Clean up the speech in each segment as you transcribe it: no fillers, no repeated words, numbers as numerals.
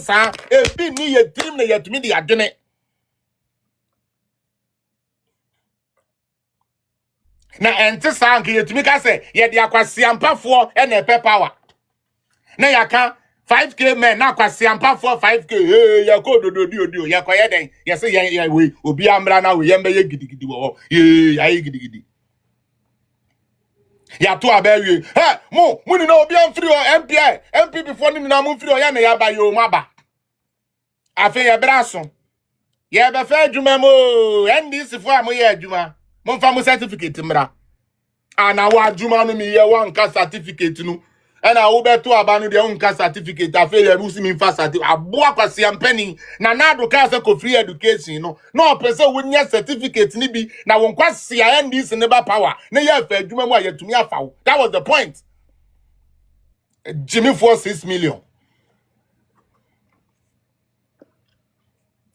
sa e bi ni ye trim na ye tumi de adwene na ente sa nke ye tumi ka se ye de akwasiampafo e na epe power na yaka 5k men na akwasiampafo 5k ye ko dodo ye ko ye den ye se ye we obi amra na we ye mbe ye gidigidi wo ya ye gidigidi ya to abawie mu ni na obi amfiri o MP before ni na mu free o ya na ya ba yo maba afi ye braso ye be fa adwuma mo NDC fo am ye adwuma mo fa mo certificate mra ana wa adwuma no mi ye wan ka certificate no na wo be to aba no de un ka certificate afi ye busi mi fa certificate aboa kwase ampani na do ka se ko free education no pese wo nya certificate ni bi na won kwase ya NDC ne ba power na ye fa adwuma mu ayetumi afa wo. That was the point. Jimmy for 6 million.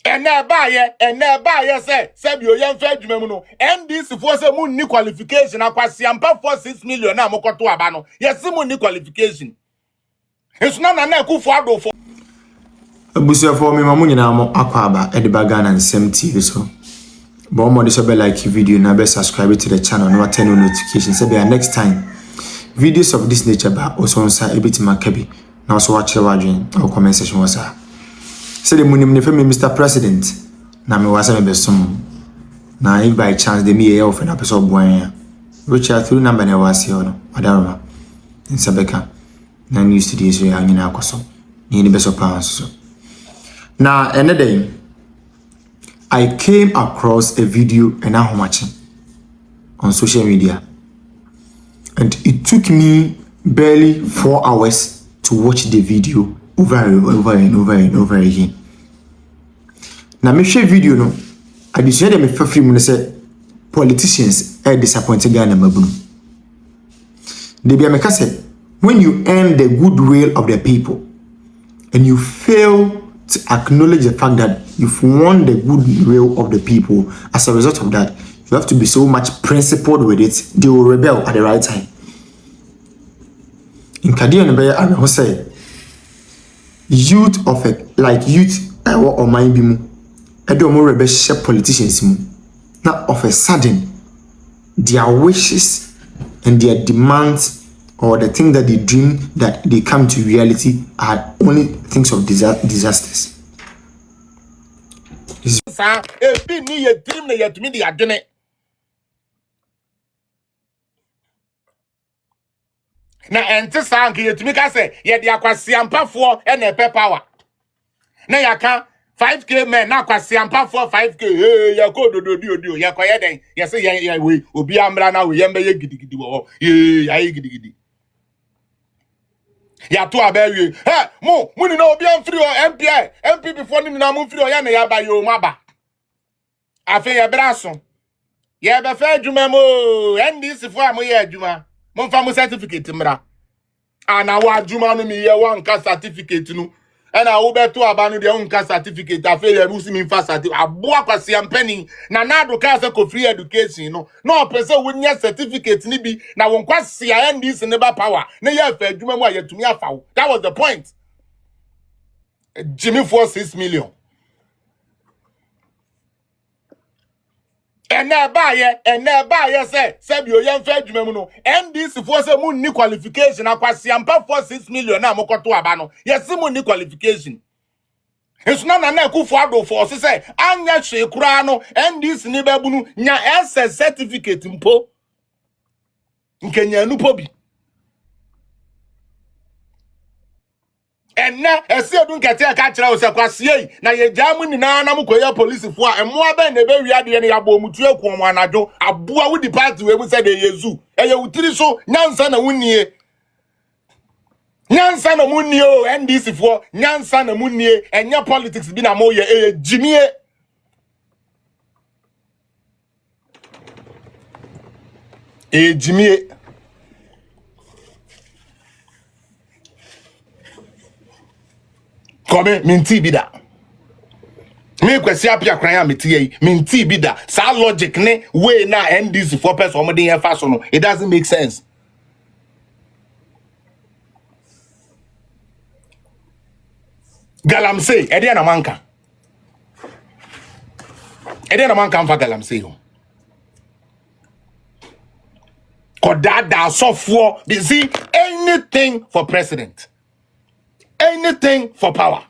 And now buy say bi oyan fa adwuma mu no NDC for say mu ni qualification akwase ampa for 6 million na mokoto aba no yes mu ni qualification esu na akufo ado for abusia for me mamu nyina mo akwa aba e de baga na nsem TV so but mo de so be like video na be subscribe to the channel no turn on notification say be next time videos of this nature ba osonsa ebitima kabi na so watch the wadwen or comment section wasa say the munim ne femi Mr. President na me wasa me besom na if by chance de me ye ofe na person boan which are through number na wase no adaroma nsabeka na news today so ya nyina akoso ni beso pounds so now another day I came across a video and I'm watching on social media and it took me barely 4 hours to watch the video over and over again. Now me share video no I decided me for free say politicians are disappointed Ghana mabunu. They be make say when you earn the goodwill of the people and you fail to acknowledge the fact that you've won the goodwill of the people, as a result of that, you have to be so much principled with it, they will rebel at the right time. In Kadia Nebe, I will say, youth of it, like youth or mind bimu, I don't more rebel politicians, not of a sudden, their wishes and their demands or the thing that they dream that they come to reality are only things of disasters. Na ente sa nke yetumi ka se ye de akwasiampafo e na epe power na yaka 5k men na akwasiampafo 5k ye ko dodo ye ko ye den ye se ye we obi amra na we ye mbe ye gidigidi wo ya ye gidigidi ya to abawie mu ni na obi amfiri o MP before ni na mu free o ya na ya ba yo maba afi ye braso ye be fa adwuma mo NDC fo am ye adwuma mo fa mo certificate mra ana wa adwuma no mi ye wan ka certificate no na wo beto aba no de un ka certificate afi ye busi mi fa certificate aboa kwase ampani na do ka se ko free education no pese wo nya certificate ni bi na won kwase ya NDC ne ba power na ye fa adwuma mu ayetumi afa wo. That was the point. Jimmy for 6 million. And now buy say bi oyan fa adwuma mu no NDC for say mu ni qualification akwasiampa for 6 million na mokoto aba no yes mu ni qualification esu na akufo ado for say anya hwe kura no NDC ni babunu nya SS certificate mpo nkenya nupo bi and na esedu nkete ka kira o se kwase na ye jamu ni na mkoya police fo a emo aba na be wi ade ne ya bo mutu eku omo anajo aboa wo department we mu se de yezu eye wutiri so nyansa na wunnie nyansa na munnie o NDC fo nyansa na munnie enya politics bi na mo ye jimie jimie Come minti bida. Me kwesi apia kran ya meti yi minti bida. Sa logic ne way na NDC for person omodin ye fa so no. It doesn't make sense. Galamsey, Edia na manka. Edia na manka mfa galamsey ho. Kodada software, you see, anything for president. Anything for power.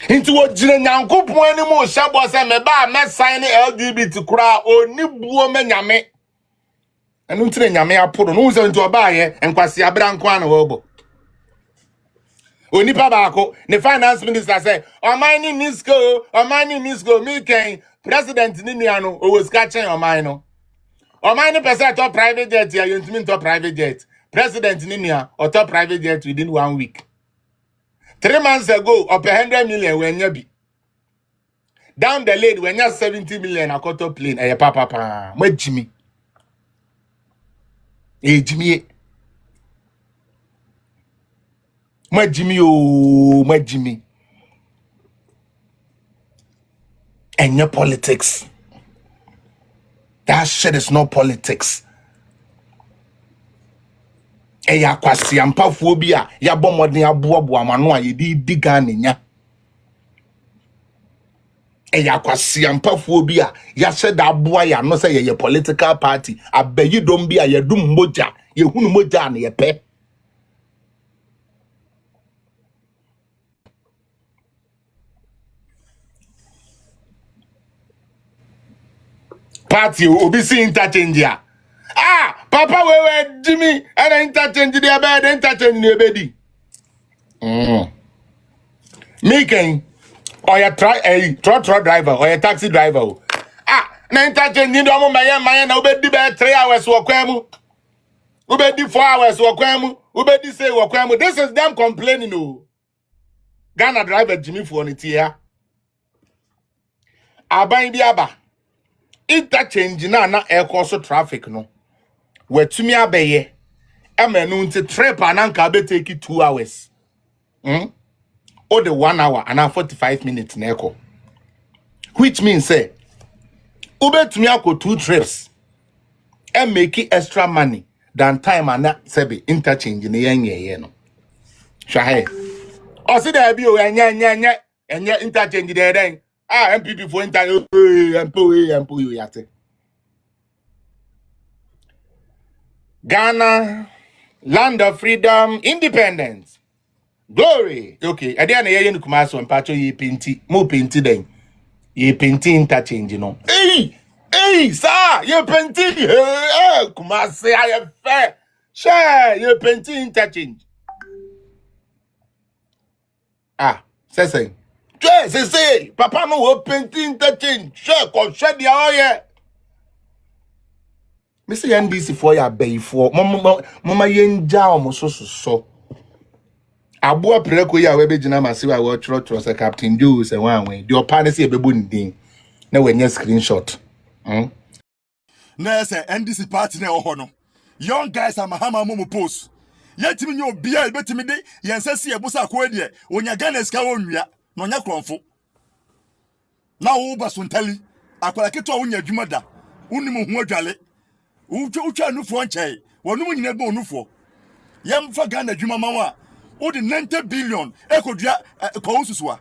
Into what jine nyankopon ani mo hyabo se me ba me sign LGBT kura oni buo me nyame. Enu ntire nyame apodo no se nti oba ye enkwase abra nko an hobo. Onipa baako the finance minister say omani nisco me ken president ni nua no o was catching omani no. Omani person top private jet ya yentimi top private jet. President ni nua or top private jet within 1 week. 3 months ago, up 100 million when you be. Down the lane when you 70 million a quarter plane. Eh, papa. My Jimmy. Eh, Jimmy. My Jimmy, oh, my Jimmy. And your politics. That shit is not politics. Eh, ya kwasi ampafobia. Ya bomodin abuabu amano ye di gani nya. Eya kwasi ampafobia ya said aboa ya no say ye political party abayi dom bia ye dum moja ye hunu moja na ye pe party obi si interchange ya papa we Jimmy and interchange dey bed interchange no ebedi me ken or your truck driver or your taxi driver na interchange ni do mo maye na obedi be 3 hours wo kwam ubedi 4 hours wo kwam ubedi say wo kwam. This is them complaining no Ghana driver Jimmy for on here aban bi aba interchange na air course traffic no wetumi abeye emenu nti trip ananka be take 2 hours or the 1 hour and 45 minutes na eko, which means say ubetumi akọ 2 trips and make extra money than time and sebe interchange na yenye no shahe o si da bi o enya interchange there then MPP for MP yate Ghana land of freedom independence glory okay ade na ye nkuma so mpacho ye penti mo penti den ye penti interchange no sir ye penti kuma se aye fe share ye penti interchange say papa no wo penti interchange share ko share dia oye me say NDC for ya bay for mama yenja o so aboa preko ya we begina masiwa we chro say Captain Joe say wan we the opa ne say ebebu ndin na wanya screenshot na say NDC party na ho no young guys amahama mo post yetimi nyo bia betimi de yensase ebusa ko de onya Ghana ska wonwia no nya kronfo na wo basuntali akwala keto wonya adwuma da unimu hu adwale utwa nufo nchai wonum nyina be onufo yemfa Ghana adwuma manwa o de 90 billion ekodua ko ususua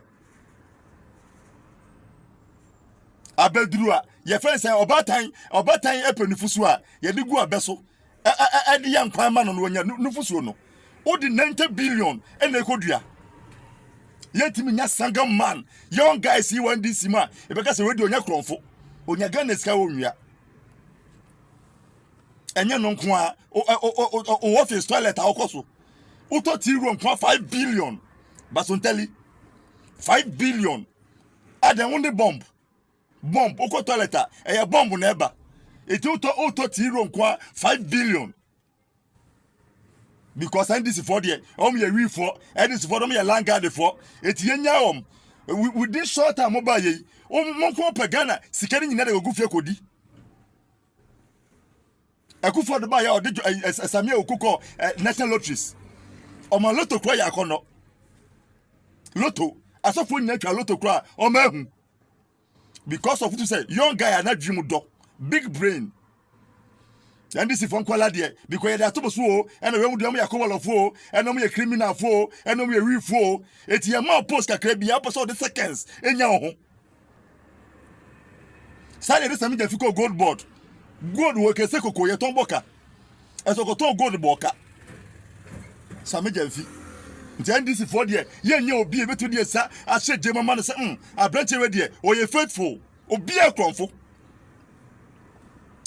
abedrua ye fense obatan epenifusu a ye digu abeso edi yankwan ma no wonya nufusu no o de 90 billion ene ekodua yetimi nya sangam man young guys yi wan this ma e be ka se we de onya kronfo onya Ghana ska wonwia enye no nko a o office toilet akoso uto ti room 5 billion basunteli 5 billion adan wonde bomb uko toilet e bomb na eba eti uto ti room 5 billion because NDC for there ye we for NDC for ye landguard for eti yenya we this short time mobile ye monko pagana sikari nyina de gufie kodi ekufo de ba ya ode Samia Okuko national lotteries o ma lotto kwa ya kono lotto asofo nyina twa lotto kwa o ma hu because of what you say young guy na dream do big brain And this is from Qualade because they are to so and we do a couple of four and no criminal four and no real four. It's your mouth post can be up so the seconds in your home. Sale this time the gold board. Gold work a seko ko yeton boka. Eso ko ton gold boka. Same jamfi. Nti this for there. Ye nya obi e betu there sa a she jema man say abranche we there. O ye faithful. Obi e kronfo.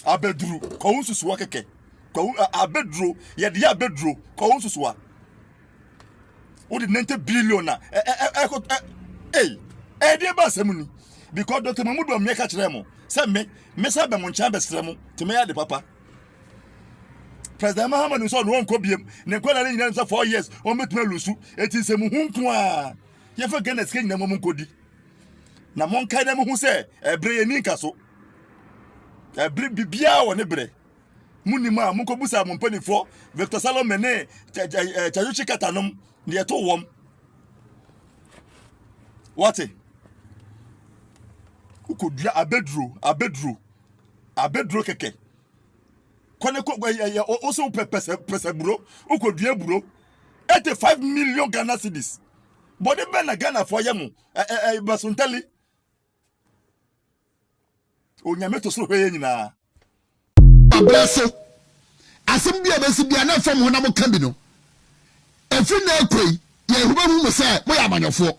Abedru ko unsusuwa keke. Ko abedru ye de abedru ko unsusuwa. O de 90 billion na. Dey ba semuni. Because Dr. Mahmoud will make a tremor. Say me say be mon chamber stremo to me the papa. President Muhammad is on one cobiem. Ne kwala ni nyanza 4 years. O metuna lusu. Eti se mu hunku a. Ye fa gana skin na mom kodi. Na mon kai dem hu se ebre ni nkaso. Ebre bibia wo ne bre. Munima mun ko busa mon panifo. Victor Salome ne Chayochi katanom ne to wom. What? Uko dua abedro keke kone ko also pese bro uko dua bro 85 million Ghana cedis body ben na Ghana for yemu basuntali onyame to so hwe nyina ablaso asem bia besi bia na fam ho na mo kan bi no efi na akoi ye huba hu mo se mo ya amanyofo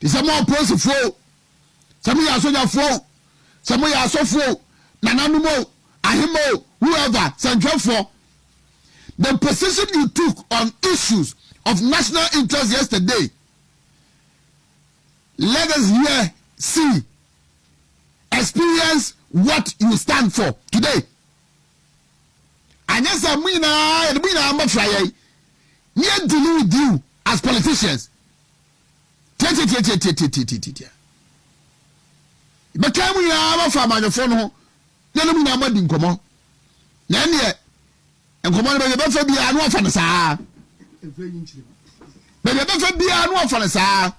some more process for some ya soja for some ya so for nananumo ahimo whoever central for the position you took on issues of national interest yesterday. Let us hear, see, experience what you stand for today. And yes, I'm afraid we are dealing with you as politicians. But can we have a man phone? Then we are in common. Then yet, and command by the buffer be an orphan, sir. But the buffer be an orphan, sir.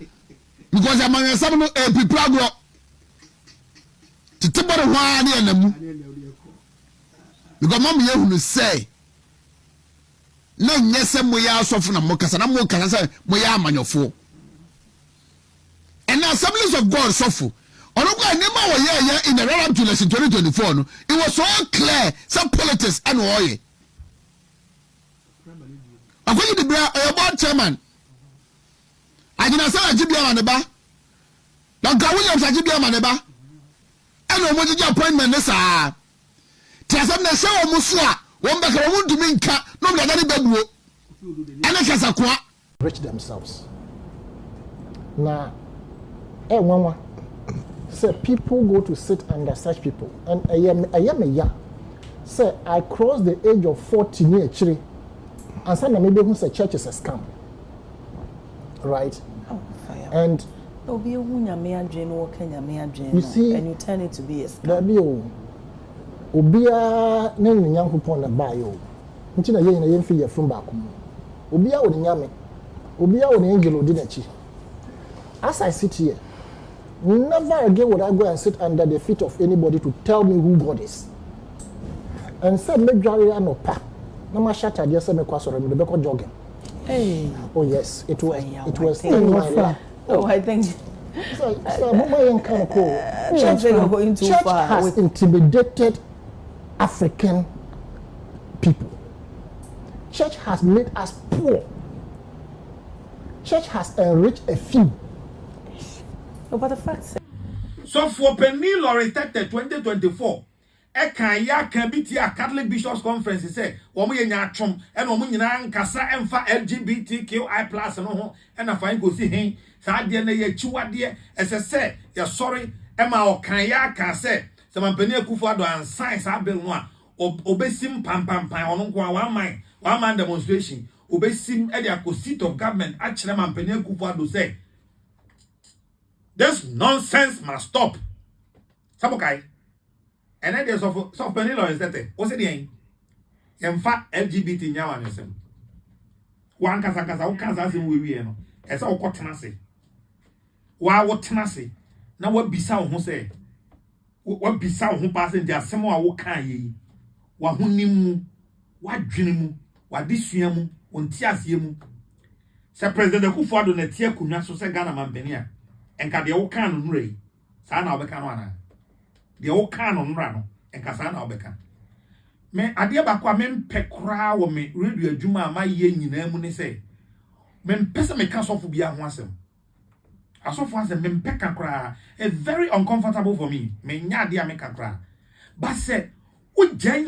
Because among some people to tip out of one and because Mamma you say. No, yes, we are suffering a mocas and I'm more cancer, we are man your fool. And the assemblies of God suffer. On in the run up to election 2024, it was so clear some politics and oil. According to the board chairman, I didn't say a GBM on the bar. Dr. Williams, a GBM on the bar. And no more appointment, sir. Tiasam na show Musua, one back around to me, no better bedroom. And I can acquire rich themselves. Now, one say people go to sit under such people, and I am a young. Say I crossed the age of 40 near Chile, and some maybe who say church is a scam, right? Oh, fire. And you see, and you turn it to be a scam. That be Obia name young upon a bio. Until a young figure from back. Obia would yame. Obia would angel dinachi. As I sit here, never again would I go and sit under the feet of anybody to tell me who God is. And say, me jari no pa. No ma shata dia say me kwasoro me be ko jogging. Hey. Oh yes, it was in my life. Oh, I think so church you're going too far. Has intimidated African people. Church has made us poor. Church has enriched a few. No, but the fact So for Penny Lorry 2024, can be a Catholic Bishops Conference, say, Woman Yatrum, and Woman Kasa and for LGBTQI plus and a fine go see him. Sadiana ye chua dear, as I say, you're sorry, Emma or can say, some Penny Kufado and science have been one, obesim pam on one man demonstration, obesim at seat of government, actually, man Penny Kufado say. This nonsense must stop. Sabokai. And then there's of Penny Law is that what's it? In fact, LGBT nyawa nesem. One kasa o kasa we no. Esa o kotena se. Wa wo tena se. Na wa bisa wo ho se. What be sound who passing their some wa kan ye. Wa hunimu, wa dwinimu, wa disuamu, ontiasiemu. Sir President Akufo-Addo na tie kunwa so se Ghana mambenia. Enka de wo kan no nure. Sa na obeka no ana. De wo kan no nura no. Enka sa na obeka. Me ade ba kwa mempe kra wo me radio adwuma ama ye nyina mu ne se. Mempese me ka sofo bia ho asem. Asofo asem mempe ka kra. It's very uncomfortable for me. Me nya ade ameka kra. But say wo gyan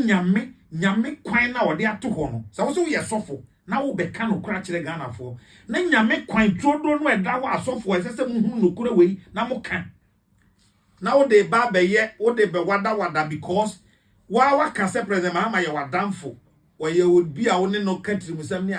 nyame kwan na wo de ato ho no. Sa wo so ye sofo na wo beka no kra kire Ghana fo. Na nyame kwan todo no eda ho asofo esese muhu no kra wei na mo kan. Na wo de ba be ye, wo de be wada because wa ka se president ma ye wadamfo. Wo ye would be a woni no country musam ni